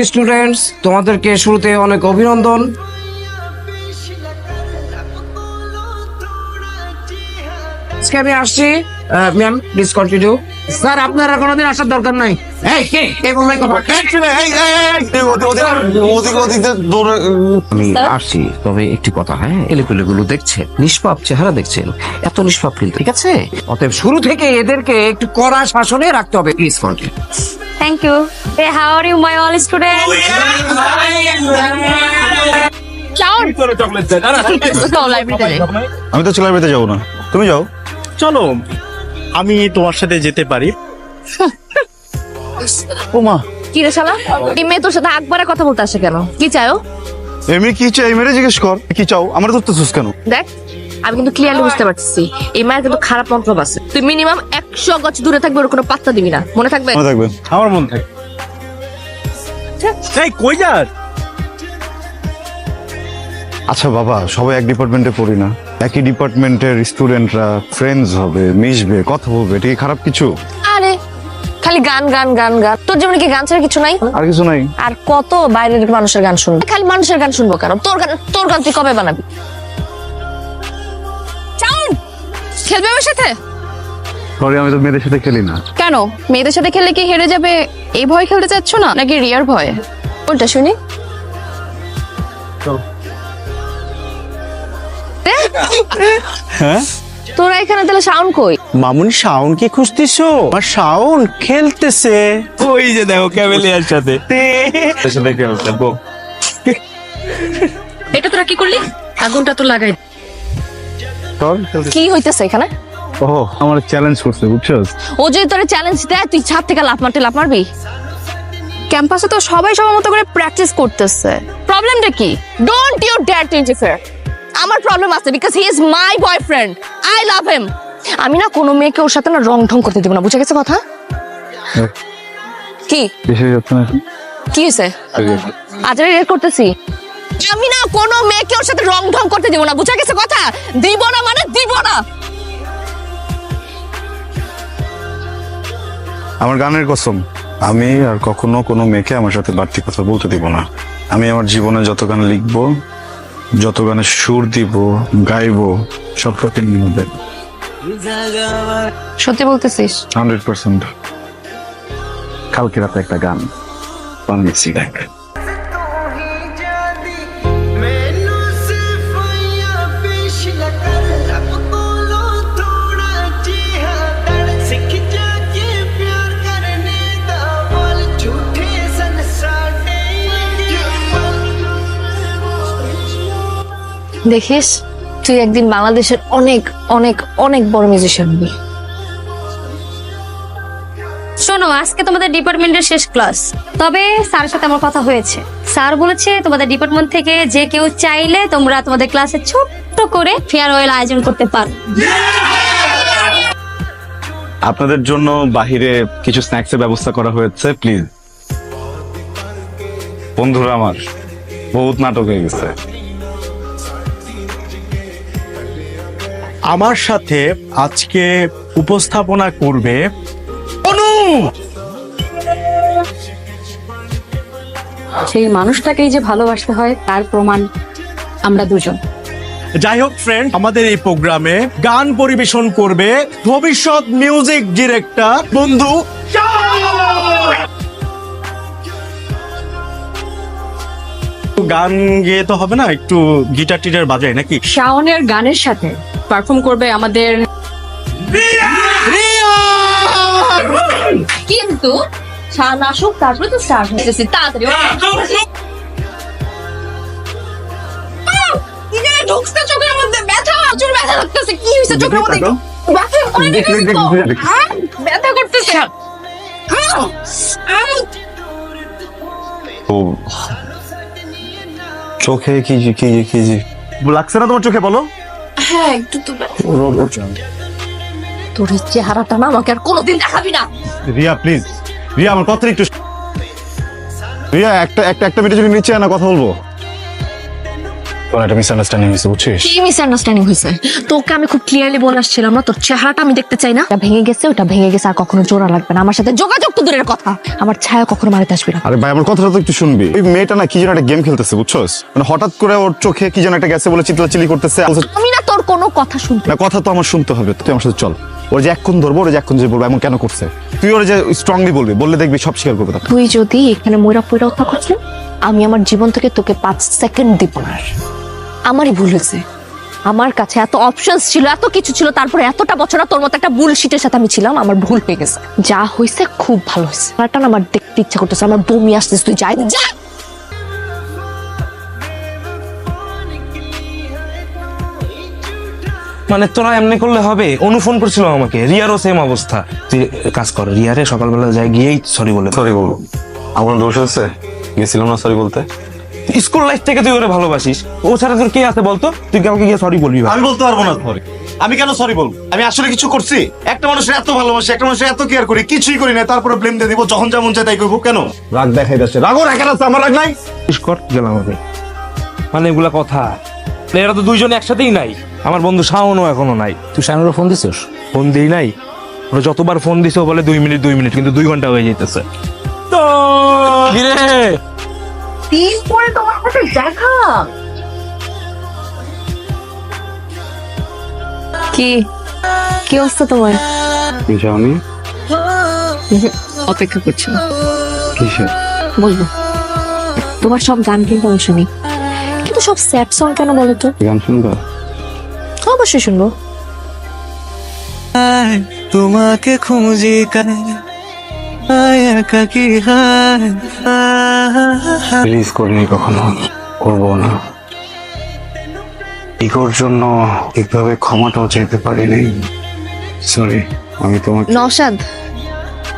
Students, তোমাদেরকে শুরুতে অনেক অভিনন্দন। আজকে আমি আসছি। Ma'am please continue. স্যার আপনার আর কোনোদিন আসার দরকার নাই। এই কে এই বললাই কথা। আমি আসছি, তবে একটি কথা, হ্যাঁ, এলেগুলো দেখছেন, নিষ্পাপ চেহারা দেখছেন, এত নিষ্পাপ কিন্তু, ঠিক আছে? অতএব শুরু থেকে এদেরকে একটু কড়া শাসনে রাখতে হবে। Please continue. Thank you. Hey, how are you, my all students? Chow. Go library. আমি তো লাইব্রেরিতে যাবো না, তুমি যাও। চলো আমি তোমার সাথে যেতে পারি। ও মা, কি রে শালা? এই মেয়ে তোর সাথে একবারে কথা বলতে আসে কেন? কি চাও? এমনি কি চাই মেরে জিজ্ঞেস কর, কি চাও? আমার তো সুস কেন? দেখ, আমি কিন্তু ক্লিয়ারলি বুঝতে পারতেছি এই মায়ের কিন্তু খারাপ মন্তব্য আছে। তুই মিনিমাম 100 গজ দূরে থাকবে, ওর কোনো পাত্তা দিবি না, মনে থাকবে? মনে থাকবে। আমার মন থাকে। এই কই যাস? আচ্ছা বাবা, সবাই এক ডিপার্টমেন্টে পড়ি না? একই ডিপার্টমেন্টের স্টুডেন্টরা ফ্রেন্ডস হবে, মিশবে, কথা বলবে, এটা কি খারাপ কিছু? আরে খালি গান গান গান গান, তোর জীবনে কি গান ছাড়া কিছু নাই? আর কিছু নাই। আর কত বাইরের মানুষের গান শুনবো? খালি মানুষের গান শুনবো কেন? তোর গান তুই কবে বানাবি? চাউন খেলবে আমার সাথে? সরি, আমি তো মেয়েদের সাথে খেলি না। কেন? মেয়েদের সাথে খেললে কি হেরে যাবে এই ভয় খেলতে চাচ্ছ না, নাকি রিয়ার ভয়? কোনটা শুনি? হ্যাঁ তোরা এখানে তাহলে সাউন্ড কই? মামুনি শাওন কি খুঁজতেছো? আর শাওন খেলতেছে ওই যে দেখো ক্যামেলিয়ার সাথে। এটা তোরা কি করলি? আগুনটা তো লাগাই। কি হইতেছে এখানে? ও, আমার চ্যালেঞ্জ করছে, বুঝছস? ও যদি তোরে চ্যালেঞ্জ দেয়, তুই ছাদ থেকে লাফ মারবি? ক্যাম্পাসে তো সবাই সবার মতো করে প্র্যাকটিস করতেছে। প্রবলেমটা কি? Don't you dare to interfere. আমার প্রবলেম আছে, because he is my boyfriend, I love him. আমি না কোনো মেয়েকে ওর সাথে না রং ঢং করতে দেব না, বুঝে গেছে কথা? কি কিসের যাচ্ছে না? কি হয়েছে? আজ আমি রেড করতেছি। আমি না কোনো মেয়েকে ওর সাথে রং ঢং করতে দেব না, বুঝে গেছে কথা? দিব না মানে দিব না। আমার গানের কসম, আমি আর কখনো কোনো মেয়েকে আমার সাথে বাড়তি কথা বলতে দিব না। আমি আমার জীবনে যত গান লিখবো, যত গানে সুর দিব, গাইবো, সব প্রতিদিন মধ্যে সত্যি বলতেছিস? 100%। কালকে রাতে একটা গান বানিয়েছি, দেখ। দেখিস, তুই একদিন বাংলাদেশের অনেক অনেক অনেক বড় মিউজিশিয়ান হবি। শোনো, আজকে তোমাদের ডিপার্টমেন্টের শেষ ক্লাস, তবে স্যারের সাথে আমার কথা হয়েছে। স্যার বলেছে তোমাদের ডিপার্টমেন্ট থেকে যে কেউ চাইলে তোমরা তোমাদের ক্লাসে ছোট্ট করে ফেয়ারওয়েল আয়োজন করতে পারো। আপনাদের জন্য বাহিরে কিছু স্ন্যাক্সের ব্যবস্থা করা হয়েছে, প্লিজ। বন্ধুরা আমার, বহুত নাটক হয়ে গেছে। আমার সাথে আজকে উপস্থাপনা করবে অনু। সেই মানুষটাকেই যে ভালোবাসতে হয় তার প্রমাণ আমরা দুজন। যাই হোক ফ্রেন্ড, আমাদের এই প্রোগ্রামে গান পরিবেশন করবে ভবিষ্যৎ মিউজিক ডিরেক্টর বন্ধু। গান গেয়ে তো হবে না, একটু গিটার টিটার বাজায় নাকি? শাওনের গানের সাথে পারফর্ম করবে আমাদের কিন্তু শান আসুক, তারপরে তো স্টার্ট হইতেছে। তাড়াতাড়ি ঢুকছে চোখের মধ্যে, ব্যথা, প্রচুর ব্যথা লাগতেছে। কি হয়েছে চোখের মধ্যে? ব্যথা ব্যথা করতেছে। ও, চোখে কি কি কি লাগছে না তোমার চোখে? বলো। হ্যাঁ, একটু তো তোর এই চেহারাটা না আমাকে আর কোনোদিন দেখাবি না। রিয়া প্লিজ, রিয়া আমার কথা একটু। রিয়া একটা মিনিট যদি নিচে না কথা বলবো। কোন একটা মিসআন্ডারস্ট্যান্ডিং হয়েছে বুঝছিস? কি মিসআন্ডারস্ট্যান্ডিং হয়েছে? তোকে আমি খুব ক্লিয়ারলি বলে আসছিলাম না, তোর চেহারাটা আমি দেখতে চাই না। ওটা ভেঙে গেছে, ওটা ভেঙে গেছে, আর কখনো জোড়া লাগবে না। আমার সাথে যোগাযোগ তো দূরের কথা, আমার ছায়া কখনো মারিতে আসবি না। আরে ভাই আমার কথাটা তো একটু শুনবি। ওই মেয়েটা না কি যেন একটা গেম খেলতেছে বুঝছস, মানে হঠাৎ করে ওর চোখে কি যেন একটা গেছে বলে চিল্লাচিল্লি করতেছে। আমি না তোর কোনো কথা শুনতে। না কথা তো আমার শুনতে হবে, তুই আমার সাথে চল। ওর যে এক্ষণ ধরবো, ওর যে এক্ষণ যে বলবো এমন কেন করছে, তুই ওর যে স্ট্রংলি বলবি, বললে দেখবি সব স্বীকার করবে তখন। তুই যদি এখানে ময়রা পয়রা কথা করছিস, আমি আমার জীবন থেকে তোকে 5 সেকেন্ড দিব না। আমারই ভুল হয়েছে, আমার কাছে এত অপশনস ছিল, এত কিছু ছিল, তারপরে এতটা বছর তোর মতো একটা বুলশিটের সাথে আমি ছিলাম। আমার ভুল হয়ে গেছে, যা হয়েছে খুব ভালো হয়েছে। এটা না আমার দেখতে ইচ্ছা করতেছে, আমার বমি আসতেছে। তুই যাই যা। মানে তোরা এমনি করলে হবে? অনু ফোন করছিল আমাকে, রিয়ারও সেম অবস্থা। তুই কাজ কর, রিয়ারে সকালবেলা যাই গিয়েই সরি বলে। সরি বলবো? আমার দোষ আছে, গেছিলাম না সরি বলতে। স্কুল লাইফ থেকে তুই ওরে ভালোবাসিস, ও ছাড়া তোর কে আছে বলতো? তুই কাউকে গিয়ে সরি বলবি? আমি বলতে পারবো না সরি। আমি কেন সরি বলবো? আমি আসলে কিছু করছি? একটা মানুষের এত ভালোবাসি, একটা মানুষের এত কেয়ার করি, কিছুই করি না, তারপরে ব্লেম দিয়ে দিব, যখন যেমন চাই তাই করবো। কেন? রাগ দেখাই যাচ্ছে, রাগও রাখেন আছে, আমার রাগ নাই। কর গেলাম আমি, মানে এগুলা কথা। এরা তো দুইজনে একসাথেই নাই। আমার বন্ধু শাওনও এখনো নাই। তুই শানুরও ফোন দিছিস? ফোন দিই নাই, ওরা যতবার ফোন দিছে ও বলে 2 মিনিট 2 মিনিট, কিন্তু 2 ঘন্টা হয়ে যেতেছে। তো কিরে দিন পরে তোমার সাথে দেখা। কি কি অবস্থা তোমার? যাওনি? অপেক্ষা করছি, কিসে? বলবো। তোমার সব গান কিন্তু আমি শুনি, কিন্তু সব স্যাড সং কেন বলো তো? গান শুনবা? অবশ্যই শুনবো। তোমাকে খুঁজি রিলিজ করিনি কখনো, করবো না। ইগোর জন্য ঠিকভাবে ক্ষমাটাও চাইতে পারিনি। সরি, আমি তোমাকে নওশাদ,